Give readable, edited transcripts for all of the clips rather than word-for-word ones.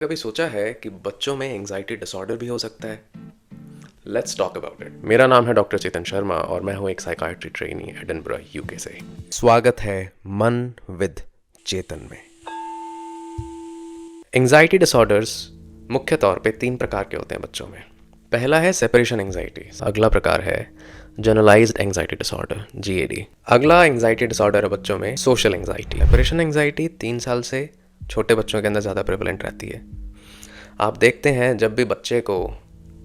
कभी सोचा है कि बच्चों में एंजाइटी डिसऑर्डर भी हो सकता है? Let's talk about it. मेरा नाम है डॉक्टर चेतन शर्मा और मैं हूं एक साइकाट्री ट्रेनी एडिनबरा यूके से। स्वागत है मन विद चेतन में। एंजाइटी डिसऑर्डर्स मुख्य तौर पे 3 प्रकार के होते हैं बच्चों में। पहला है सेपरेशन एंजाइटी, अगला प्रकार है जनरलाइज्ड एंजाइटी डिसऑर्डर जीएडी। अगला एंजाइटी डिसऑर्डर है बच्चों में सोशल एंजाइटी। सेपरेशन एंजाइटी 3 साल से छोटे बच्चों के अंदर ज़्यादा प्रेवलेंट रहती है। आप देखते हैं जब भी बच्चे को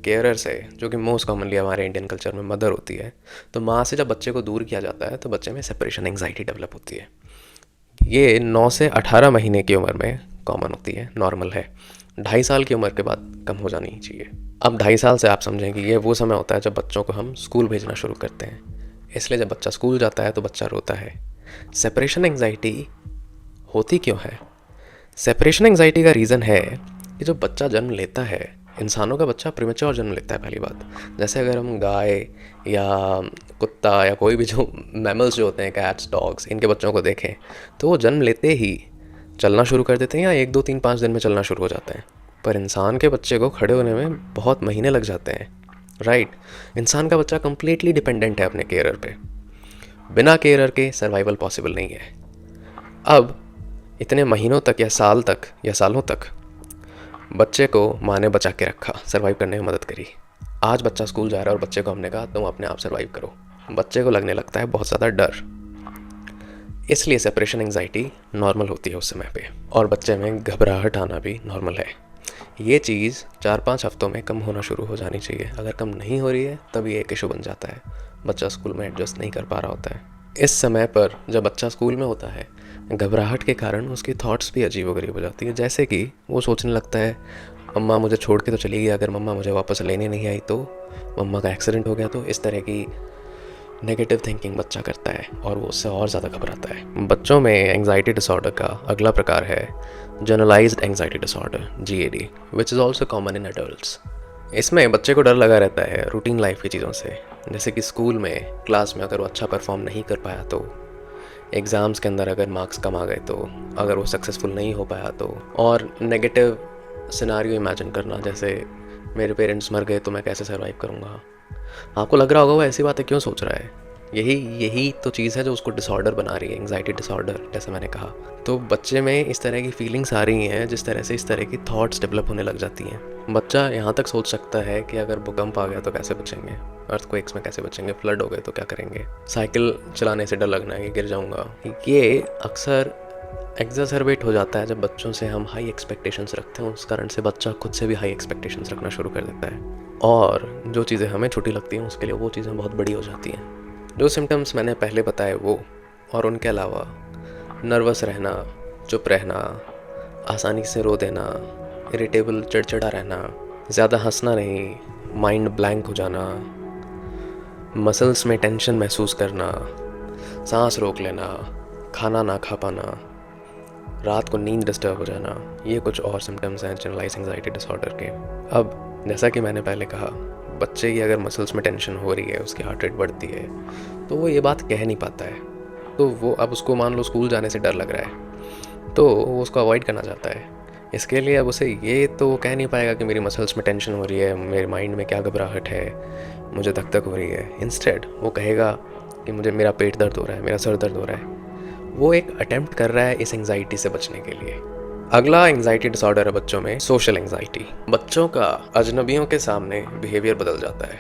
केयरर से, जो कि मोस्ट कॉमनली हमारे इंडियन कल्चर में मदर होती है, तो माँ से जब बच्चे को दूर किया जाता है तो बच्चे में सेपरेशन एंजाइटी डेवलप होती है। ये 9 से 18 महीने की उम्र में कॉमन होती है, नॉर्मल है। 2.5 साल की उम्र के बाद कम हो जानी चाहिए। अब 2.5 साल से आप समझें कि ये वो समय होता है जब बच्चों को हम स्कूल भेजना शुरू करते हैं। इसलिए जब बच्चा स्कूल जाता है तो बच्चा रोता है। सेपरेशन एंजाइटी होती क्यों है? सेपरेशन एंजाइटी का रीज़न है कि जो बच्चा जन्म लेता है, इंसानों का बच्चा प्रीमेच्योर जन्म लेता है पहली बात। जैसे अगर हम गाय या कुत्ता या कोई भी जो मैमल्स जो होते हैं, कैट्स, डॉग्स, इनके बच्चों को देखें तो वो जन्म लेते ही चलना शुरू कर देते हैं या 1, 2, 3, 5 दिन में चलना शुरू हो जाते हैं। पर इंसान के बच्चे को खड़े होने में बहुत महीने लग जाते हैं, राइट। इंसान का बच्चा कम्प्लीटली डिपेंडेंट है अपने केयरर पे। बिना केयरर के सर्वाइवल पॉसिबल नहीं है। अब इतने महीनों तक या साल तक या सालों तक बच्चे को माँ ने बचा के रखा, सर्वाइव करने में मदद करी। आज बच्चा स्कूल जा रहा है और बच्चे को हमने कहा तुम अपने आप सर्वाइव करो। बच्चे को लगने लगता है बहुत ज़्यादा डर। इसलिए सेपरेशन एंजाइटी नॉर्मल होती है उस समय पे, और बच्चे में घबराहट आना भी नॉर्मल है। ये चीज़ 4-5 हफ्तों में कम होना शुरू हो जानी चाहिए। अगर कम नहीं हो रही है तब ये एक इशू बन जाता है, बच्चा स्कूल में एडजस्ट नहीं कर पा रहा होता है। इस समय पर जब बच्चा स्कूल में होता है, घबराहट के कारण उसकी थॉट्स भी अजीबोगरीब हो जाती है। जैसे कि वो सोचने लगता है मम्मा मुझे छोड़ के तो चली गई, अगर मम्मा मुझे वापस लेने नहीं आई तो, मम्मा का एक्सीडेंट हो गया तो। इस तरह की नेगेटिव थिंकिंग बच्चा करता है और वो उससे और ज़्यादा घबराता है। बच्चों में एंजाइटी डिसऑर्डर का अगला प्रकार है generalised anxiety disorder GAD, which is also common in adults. इसमें बच्चे को डर लगा रहता है रूटीन लाइफ की चीज़ों से, जैसे कि स्कूल में, क्लास में अगर वो अच्छा परफॉर्म नहीं कर पाया तो, एग्ज़ाम्स के अंदर अगर मार्क्स कम आ गए तो, अगर वो सक्सेसफुल नहीं हो पाया तो, और नेगेटिव सिनारियो इमेजिन करना, जैसे मेरे पेरेंट्स मर गए तो मैं कैसे सर्वाइव करूँगा। आपको लग रहा होगा वो ऐसी बातें क्यों सोच रहा है। यही तो चीज़ है जो उसको डिसऑर्डर बना रही है, एंजाइटी डिसऑर्डर, जैसे मैंने कहा। तो बच्चे में इस तरह की फीलिंग्स आ रही हैं, जिस तरह से इस तरह की थॉट्स डेवलप होने लग जाती हैं। बच्चा यहाँ तक सोच सकता है कि अगर भूकंप आ गया तो कैसे बचेंगे, अर्थक्वेक्स में कैसे बचेंगे, फ्लड हो गए तो क्या करेंगे, साइकिल चलाने से डर लगना है कि गिर जाऊँगा। ये अक्सर एग्जैसर्बेट हो जाता है जब बच्चों से हम हाई एक्सपेक्टेशंस रखते हैं। उस कारण से बच्चा खुद से भी हाई एक्सपेक्टेशंस रखना शुरू कर देता है, और जो चीज़ें हमें छोटी लगती हैं उसके लिए वो चीज़ें बहुत बड़ी हो जाती हैं। जो सिम्टम्स मैंने पहले बताए वो, और उनके अलावा नर्वस रहना, चुप रहना, आसानी से रो देना, इरिटेबल, चिड़चिड़ा रहना, ज़्यादा हंसना नहीं, माइंड ब्लैंक हो जाना, मसल्स में टेंशन महसूस करना, सांस रोक लेना, खाना ना खा पाना, रात को नींद डिस्टर्ब हो जाना, ये कुछ और सिम्टम्स हैं जनरलाइज एंजाइटी डिसऑर्डर के। अब जैसा कि मैंने पहले कहा, बच्चे की अगर मसल्स में टेंशन हो रही है, उसकी हार्ट रेट बढ़ती है, तो वो ये बात कह नहीं पाता है। तो वो, अब उसको मान लो स्कूल जाने से डर लग रहा है, तो वो उसको अवॉइड करना चाहता है। इसके लिए अब उसे ये तो कह नहीं पाएगा कि मेरी मसल्स में टेंशन हो रही है, मेरे माइंड में क्या घबराहट है, मुझे धक धक हो रही है। इंस्टेड वो कहेगा कि मेरा पेट दर्द हो रहा है, मेरा सर दर्द हो रहा है। वो एक अटेम्प्ट कर रहा है इस एंजाइटी से बचने के लिए। अगला एंजाइटी डिसऑर्डर है बच्चों में सोशल एंजाइटी। बच्चों का अजनबियों के सामने बिहेवियर बदल जाता है,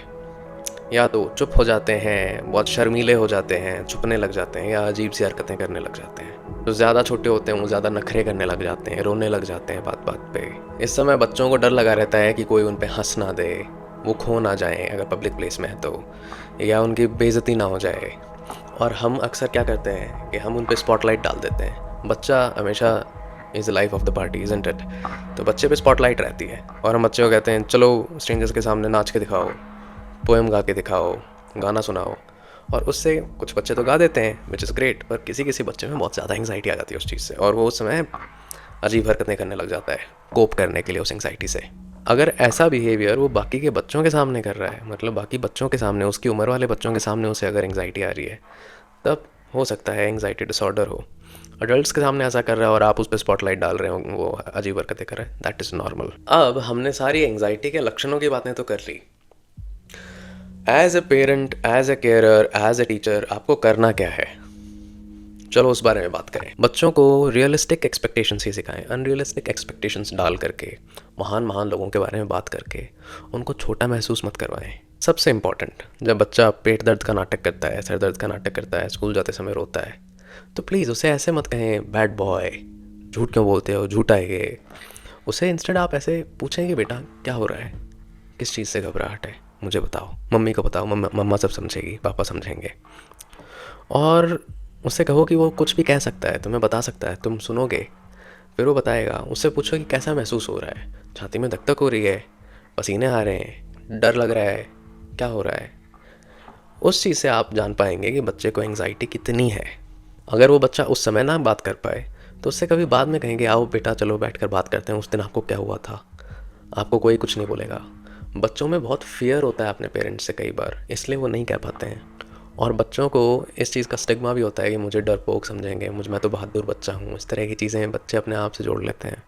या तो चुप हो जाते हैं, बहुत शर्मीले हो जाते हैं, छुपने लग जाते हैं, या अजीब सी हरकतें करने लग जाते हैं। जो ज़्यादा छोटे होते हैं वो ज़्यादा नखरे करने लग जाते हैं, रोने लग जाते हैं बात बात पे। इस समय बच्चों को डर लगा रहता है कि कोई उन पे हंस ना दे, वो खो ना जाए अगर पब्लिक प्लेस में है तो, या उनकी बेइज्जती ना हो जाए। और हम अक्सर क्या करते हैं कि हम उन पे स्पॉटलाइट डाल देते हैं। बच्चा हमेशा is the life of the party, isn't it. तो बच्चे पे स्पॉटलाइट रहती है और हम बच्चे को कहते हैं चलो स्ट्रेंजर्स के सामने नाच के दिखाओ, पोएम गा के दिखाओ, गाना सुनाओ। और उससे कुछ बच्चे तो गा देते हैं, विच इज़ ग्रेट, पर किसी किसी बच्चे में बहुत ज़्यादा एंग्जाइटी आ जाती है उस चीज़ से, और वो उस समय अजीब हरकतें करने लग जाता है कोप करने के लिए उस एंग्जाइटी से। अगर ऐसा बिहेवियर वो बाकी के बच्चों के सामने कर रहा है, मतलब बाकी बच्चों के सामने, उसकी उम्र वाले बच्चों के सामने उसे अगर एंग्जाइटी आ रही है, तब हो सकता है एंग्जाइटी डिसऑर्डर हो। अडल्ट्स के सामने ऐसा कर रहा है और आप उस पर स्पॉटलाइट डाल रहे हो, वो अजीब हरकतें कर रहे हैं, दैट इज़ नॉर्मल। अब हमने सारी एंग्जाइटी के लक्षणों की बातें तो कर ली। As a parent, as a carer, as a teacher आपको करना क्या है, चलो उस बारे में बात करें। बच्चों को रियलिस्टिक एक्सपेक्टेशंस ही सिखाएं, अनरियलिस्टिक एक्सपेक्टेशंस डाल करके, महान महान लोगों के बारे में बात करके उनको छोटा महसूस मत करवाएं। सबसे इम्पॉर्टेंट, जब बच्चा पेट दर्द का नाटक करता है, सर दर्द का नाटक करता है, स्कूल जाते समय रोता है, तो प्लीज़ उसे ऐसे मत कहें बैड बॉय, झूठ क्यों बोलते हो, झूठा है ये। उसे इंस्टेड आप ऐसे पूछें कि बेटा क्या हो रहा है, किस चीज़ से घबराहट है, मुझे बताओ, मम्मी को बताओ, मम्मा सब समझेगी, पापा समझेंगे। और उससे कहो कि वो कुछ भी कह सकता है, तुम्हें बता सकता है, तुम सुनोगे, फिर वो बताएगा। उससे पूछो कि कैसा महसूस हो रहा है, छाती में धक धक हो रही है, पसीने आ रहे हैं, डर लग रहा है, क्या हो रहा है। उस चीज़ से आप जान पाएंगे कि बच्चे को एंग्जाइटी कितनी है। अगर वो बच्चा उस समय ना बात कर पाए तो उससे कभी बाद में कहेंगे आओ बेटा चलो बैठ कर बात करते हैं, उस दिन आपको क्या हुआ था। आपको कोई कुछ नहीं बोलेगा। बच्चों में बहुत फियर होता है अपने पेरेंट्स से कई बार, इसलिए वो नहीं कह पाते हैं। और बच्चों को इस चीज़ का स्टिग्मा भी होता है कि मुझे डरपोक समझेंगे, मैं तो बहादुर बच्चा हूँ, इस तरह की चीज़ें बच्चे अपने आप से जोड़ लेते हैं।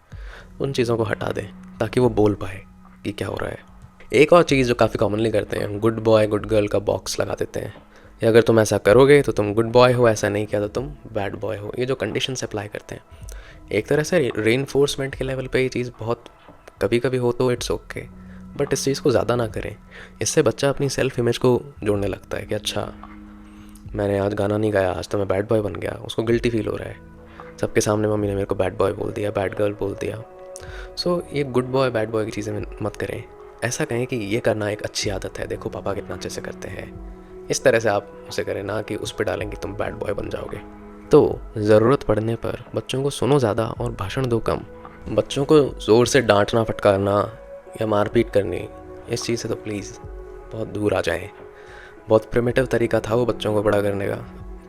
उन चीज़ों को हटा दें ताकि वो बोल पाए कि क्या हो रहा है। एक और चीज़ जो काफ़ी कॉमनली करते हैं, गुड बॉय गुड गर्ल का बॉक्स लगा देते हैं, या अगर तुम ऐसा करोगे तो तुम गुड बॉय हो, ऐसा नहीं किया तो तुम बैड बॉय हो। ये जो कंडीशंस अप्लाई करते हैं, एक तरह से रीइंफोर्समेंट के लेवल पे ये चीज़ बहुत कभी कभी हो तो इट्स ओके, बट इस चीज़ को ज़्यादा ना करें। इससे बच्चा अपनी सेल्फ इमेज को जोड़ने लगता है कि अच्छा मैंने आज गाना नहीं गाया, आज तो मैं बैड बॉय बन गया। उसको गिल्टी फील हो रहा है, सबके सामने मम्मी ने मेरे को बैड बॉय बोल दिया, बैड गर्ल बोल दिया। सो ये गुड बॉय बैड बॉय की चीज़ें मत करें। ऐसा कहें कि ये करना एक अच्छी आदत है, देखो पापा कितना अच्छे से करते हैं। इस तरह से आप उसे करें, ना कि उस पर डालेंगे तुम बैड बॉय बन जाओगे। तो ज़रूरत पड़ने पर बच्चों को सुनो ज़्यादा और भाषण दो कम। बच्चों को ज़ोर से डांटना, फटकारना या मारपीट करनी, इस चीज़ से तो प्लीज़ बहुत दूर आ जाएं। बहुत प्रिमिटिव तरीका था वो बच्चों को बड़ा करने का,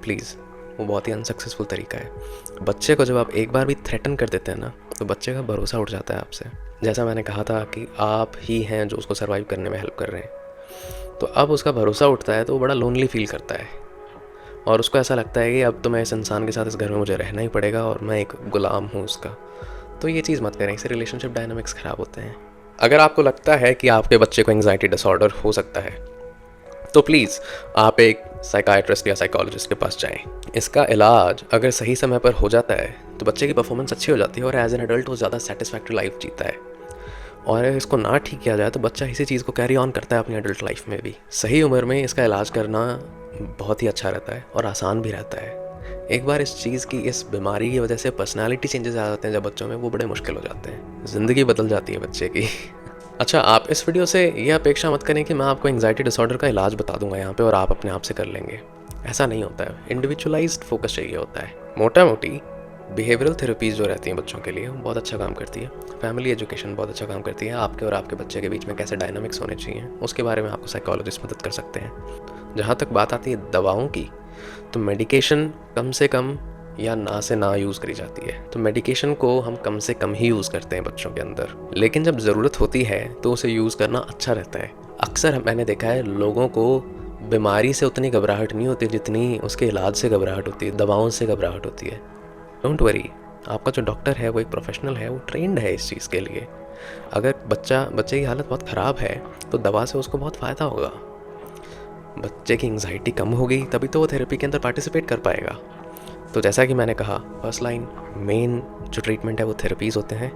प्लीज़ वो बहुत ही अनसक्सेसफुल तरीका है। बच्चे को जब आप एक बार भी थ्रेटन कर देते हैं ना, तो बच्चे का भरोसा उठ जाता है आपसे। जैसा मैंने कहा था कि आप ही हैं जो उसको सर्वाइव करने में हेल्प कर रहे हैं, तो अब उसका भरोसा उठता है तो वो बड़ा लोनली फील करता है और उसको ऐसा लगता है कि अब तो मैं इस इंसान के साथ इस घर में मुझे रहना ही पड़ेगा और मैं एक गुलाम हूँ उसका। तो ये चीज़ मत करें, इससे रिलेशनशिप डायनामिक्स ख़राब होते हैं। अगर आपको लगता है कि आपके बच्चे को एंग्जाइटी डिसऑर्डर हो सकता है तो प्लीज़ आप एक साइकाइट्रिस्ट या साइकोलॉजिस्ट के पास जाएं। इसका इलाज अगर सही समय पर हो जाता है तो बच्चे की परफॉर्मेंस अच्छी हो जाती है और एज एन एडल्ट वो ज़्यादा सेटिस्फैक्टरी लाइफ जीता है। और अगर इसको ना ठीक किया जाए तो बच्चा इसी चीज़ को कैरी ऑन करता है अपनी एडल्ट लाइफ में भी। सही उम्र में इसका इलाज करना बहुत ही अच्छा रहता है और आसान भी रहता है। एक बार इस चीज़ की, इस बीमारी की वजह से पर्सनालिटी चेंजेस आ जाते हैं जब बच्चों में, वो बड़े मुश्किल हो जाते हैं, ज़िंदगी बदल जाती है बच्चे की। अच्छा, आप इस वीडियो से ये अपेक्षा मत करें कि मैं आपको एंग्जाइटी डिसऑर्डर का इलाज बता दूंगा यहाँ पे और आप अपने आप से कर लेंगे। ऐसा नहीं होता है, इंडिविजुअलाइज्ड फोकस चाहिए होता है। मोटा मोटी बिहेवियरल थेरेपीज़ जो रहती हैं बच्चों के लिए, वो बहुत अच्छा काम करती है। फैमिली एजुकेशन बहुत अच्छा काम करती है। आपके और आपके बच्चे के बीच में कैसे डायनामिक्स होने चाहिए उसके बारे में आपको साइकोलॉजिस्ट मदद कर सकते हैं। जहाँ तक बात आती है दवाओं की, तो मेडिकेशन कम से कम या ना से ना यूज़ करी जाती है। तो मेडिकेशन को हम कम से कम ही यूज़ करते हैं बच्चों के अंदर, लेकिन जब ज़रूरत होती है तो उसे यूज़ करना अच्छा रहता है। अक्सर मैंने देखा है लोगों को बीमारी से उतनी घबराहट नहीं होती जितनी उसके इलाज से घबराहट होती है, दवाओं से घबराहट होती है। डोंट वरी, आपका जो डॉक्टर है वो एक प्रोफेशनल है, वो ट्रेंड है इस चीज़ के लिए। अगर बच्चे की हालत बहुत ख़राब है तो दवा से उसको बहुत फ़ायदा होगा। बच्चे की एंग्जाइटी कम होगी तभी तो वो थेरेपी के अंदर पार्टिसिपेट कर पाएगा। तो जैसा कि मैंने कहा, फर्स्ट लाइन मेन जो ट्रीटमेंट है वो थेरेपीज़ होते हैं,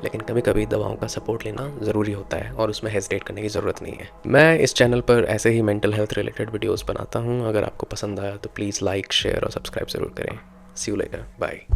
लेकिन कभी कभी दवाओं का सपोर्ट लेना ज़रूरी होता है और उसमें हेजिटेट करने की ज़रूरत नहीं है। मैं इस चैनल पर ऐसे ही मेंटल हेल्थ रिलेटेड वीडियोस बनाता हूँ। अगर आपको पसंद आया तो प्लीज़ लाइक, शेयर और सब्सक्राइब ज़रूर करें। सी यू लेटर, बाय।